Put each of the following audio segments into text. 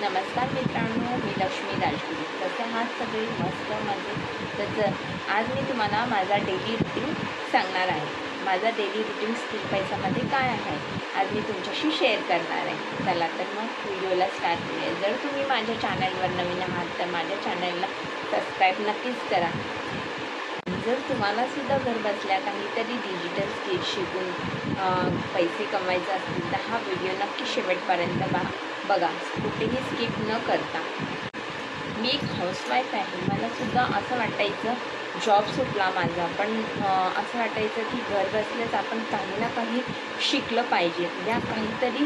नमस्कार मित्रांनो, मी लक्ष्मी राजगुरू. कसे आहात सगळे? मस्त मजेत. तर आज मी तुम्हाला माझा डेली रुटीन सांगणार आहे. माझा डेली रुटीन स्किल पैसामध्ये काय आहे आज मी तुमच्याशी शेअर करणार आहे. चला तर मग व्हिडिओला स्टार्ट करूया. जर तुम्ही माझ्या चॅनलवर नवीन आहात तर माझ्या चॅनलला सबस्क्राईब नक्कीच करा. जर तुम्हालासुद्धा घर बसल्या काहीतरी डिजिटल स्किल शिकून पैसे कमवायचे असतील तर हा व्हिडिओ नक्की शेवटपर्यंत बघा, कुठेही स्किप न करता. मी एक हाऊसवाईफ आहे. मलासुद्धा असं वाटायचं जॉब सुटला माझा, पण असं वाटायचं की घर बसल्याच आपण काही ना काही शिकलं पाहिजे या काहीतरी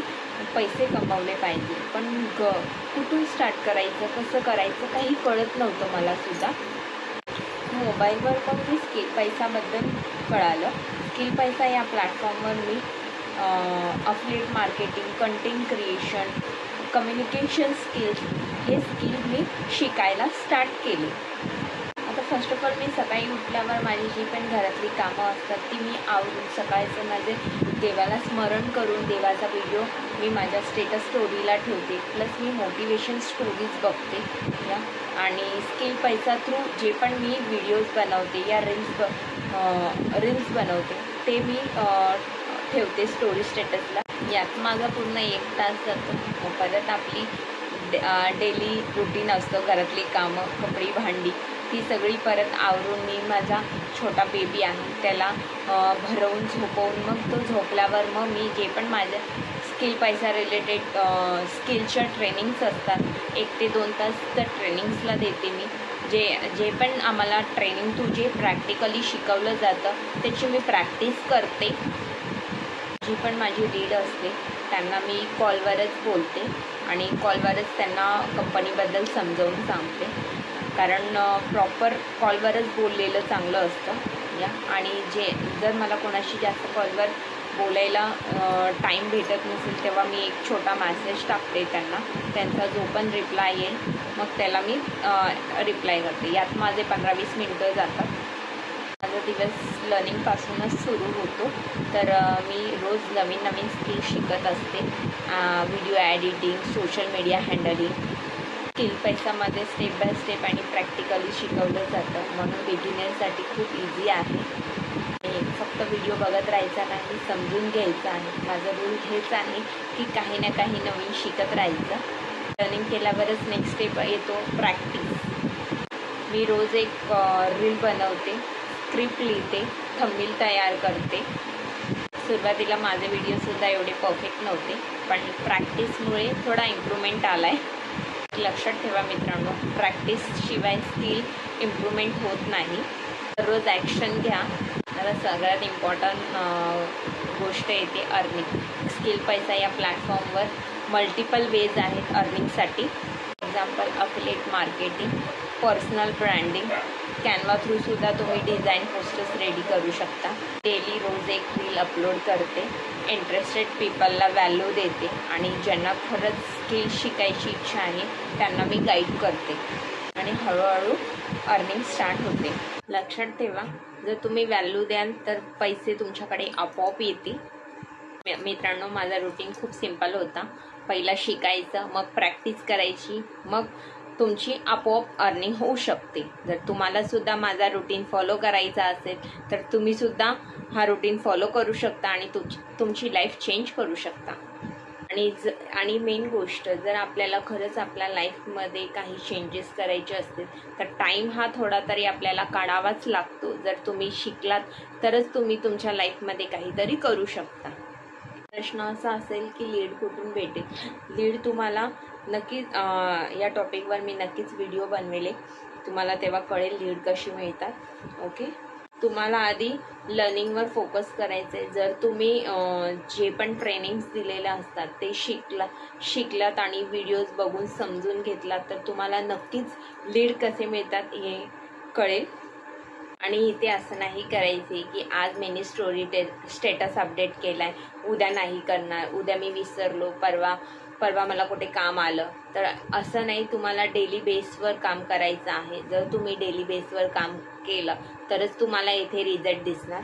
पैसे कमवले पाहिजे. पण कुठून स्टार्ट करायचं, कसं करायचं काही कळत नव्हतं मलासुद्धा. मोबाईलवर पण मी स्किल पैसाबद्दल कळालं. स्किल पैसा या प्लॅटफॉर्मवर मी affiliate marketing, content creation, communication skills हे स्किल मी शिकायला स्टार्ट केले. आता फर्स्ट ऑफ ऑल मी सकाळी उठल्यावर माझी जी पण घरातली कामं असतात ती मी आवरून सकाळचं माझे देवाला स्मरण करून देवाचा व्हिडिओ मी माझ्या स्टेटस स्टोरीला ठेवते. प्लस मी मोटिवेशन स्टोरीज बघते या आणि स्किल पैसा थ्रू जे पण मी व्हिडिओज बनवते या रील्स बनवते ते मी ठेवते स्टोरी स्टेटसला. यात माझा पूर्ण 1 तास जातो. परत आपली डेली रुटीन असतं. घरातली कामं, कपडे, भांडी ती सगळी परत आवरून मी माझा छोटा बेबी आहे त्याला भरवून झोपवून मग तो झोपल्यावर मग मी जे पण माझ्या स्किल पैसा रिलेटेड स्किलच्या ट्रेनिंग्स असतात 1 ते 2 तास तर ट्रेनिंग्सला देते मी. जे पण आम्हाला ट्रेनिंग थ्रू जे प्रॅक्टिकली शिकवलं जातं त्याची मी प्रॅक्टिस करते. जी पण माझी लीड असते त्यांना मी कॉलवरच बोलते आणि कॉलवरच त्यांना कंपनीबद्दल समजावून सांगते. कारण प्रॉपर कॉलवरच बोललेलं चांगलं असतं या. आणि जर मला कोणाशी जास्त कॉलवर बोलायला टाईम भेटत नसेल तेव्हा मी एक छोटा मॅसेज टाकते त्यांना. त्यांचा जो पण रिप्लाय येईल मग त्याला मी रिप्लाय करते. यात माझे 15-20 मिनटं जातात. माझा दिवस लर्निंगपासूनच सुरू होतो. तर मी रोज नवीन नवीन स्किल शिकत असते. Video editing, social media handling. Skill पैसामध्ये स्टेप बाय स्टेप आणि प्रॅक्टिकली शिकवलं जातं म्हणून बिगिनरसाठी खूप इझी आहे. आणि फक्त व्हिडिओ बघत राहायचा नाही, समजून घ्यायचं आहे. माझं रूल हेच आहे की काही ना काही नवीन शिकत राहायचं. लर्निंग केल्यावरच नेक्स्ट स्टेप येतो प्रॅक्टिस. मी रोज एक रील बनवते, स्क्रिप्ट लिहिते, थंबनेल तयार करते. सुरुवातीला माझे व्हिडिओसुद्धा एवढे परफेक्ट नव्हते पण प्रॅक्टिसमुळे थोडा इम्प्रूव्हमेंट आला आहे. लक्षात ठेवा मित्रांनो, प्रॅक्टिसशिवाय स्किल इम्प्रूव्हमेंट होत नाही. दररोज ॲक्शन घ्या. आता सगळ्यात इम्पॉर्टंट गोष्ट येते अर्निंग. स्किल पैसा या प्लॅटफॉर्मवर मल्टिपल वेज आहेत अर्निंगसाठी. Example affiliate marketing, personal branding, Canva थ्रूसुद्धा तुम्ही डिझाईन पोस्टर्स रेडी करू शकता. डेली रोज एक रील अपलोड करते. इंटरेस्टेड पीपलला व्हॅल्यू देते आणि ज्यांना खरंच स्किल शिकायची इच्छा आहे त्यांना मी गाईड करते आणि हळूहळू अर्निंग स्टार्ट होते. लक्षात ठेवा, जर तुम्ही व्हॅल्यू द्याल तर पैसे तुमच्याकडे आपोआप येतील. मित्रांनो, माझा रुटीन खूप सिम्पल होता. पहिला शिकायचं, मग प्रॅक्टिस करायची, मग तुमची आपोआप अर्निंग होऊ शकते. जर तुम्हालासुद्धा माझा रुटीन फॉलो करायचा असेल तर तुम्हीसुद्धा हा रुटीन फॉलो करू शकता आणि तुमची लाईफ चेंज करू शकता. आणि मेन गोष्ट, जर आपल्याला खरंच आपल्या लाईफमध्ये काही चेंजेस करायचे असतील तर टाईम हा थोडा तरी आपल्याला काढावाच लागतो. जर तुम्ही शिकलात तरच तुम्ही तुमच्या लाईफमध्ये काहीतरी करू शकता. प्रश्न असा असेल की लीड कुठून भेटेल? लीड तुम्हाला नक्कीच या टॉपिकवर मी नक्कीच व्हिडिओ बनवेले. तुम्हाला तेव्हा कळेल लीड कशी मिळतात. ओके, तुम्हाला आधी लर्निंगवर फोकस करायचं आहे. जर तुम्ही जे पण ट्रेनिंग्स दिलेल्या असतात ते शिकलात आणि व्हिडिओज बघून समजून घेतलात तर तुम्हाला नक्कीच लीड कसे मिळतात हे कळेल. आणि इथे असं नाही करायचे की आज मी स्टेटस अपडेट केला आहे, उद्या नाही करणार, उद्या मी विसरलो, परवा मला कुठे काम आलं. तर असं नाही, तुम्हाला डेली बेसवर काम करायचं आहे. जर तुम्ही डेली बेसवर काम केलं तरच तुम्हाला इथे रिझल्ट दिसणार.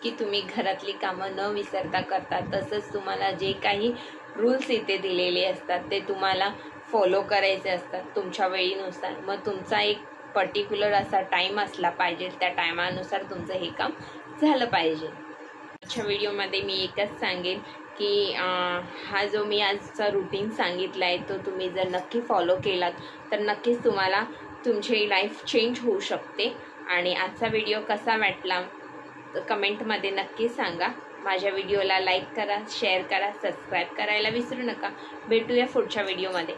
की तुम्ही घरातली कामं न विसरता करता, तसंच तुम्हाला जे काही रूल्स इथे दिलेले असतात, ते तुम्हाला फॉलो करायचे असतात तुमच्या वेळेनुसार. मग तुमचा एक पर्टिक्युलर असा टाईम असला पाहिजे, त्या टायमानुसार तुमचं हे काम झालं पाहिजे. आजच्या व्हिडिओमध्ये मी एकच सांगेन की हा जो मी आजचा रुटीन सांगितला आहे तो तुम्ही जर नक्की फॉलो केलात तर नक्कीच तुम्हाला तुमची लाईफ चेंज होऊ शकते. आणि आजचा व्हिडिओ कसा वाटला कमेंटमध्ये नक्की सांगा. माझ्या व्हिडिओला लाईक करा, शेअर करा, सबस्क्राईब करायला विसरू नका. भेटूया पुढच्या व्हिडिओमध्ये.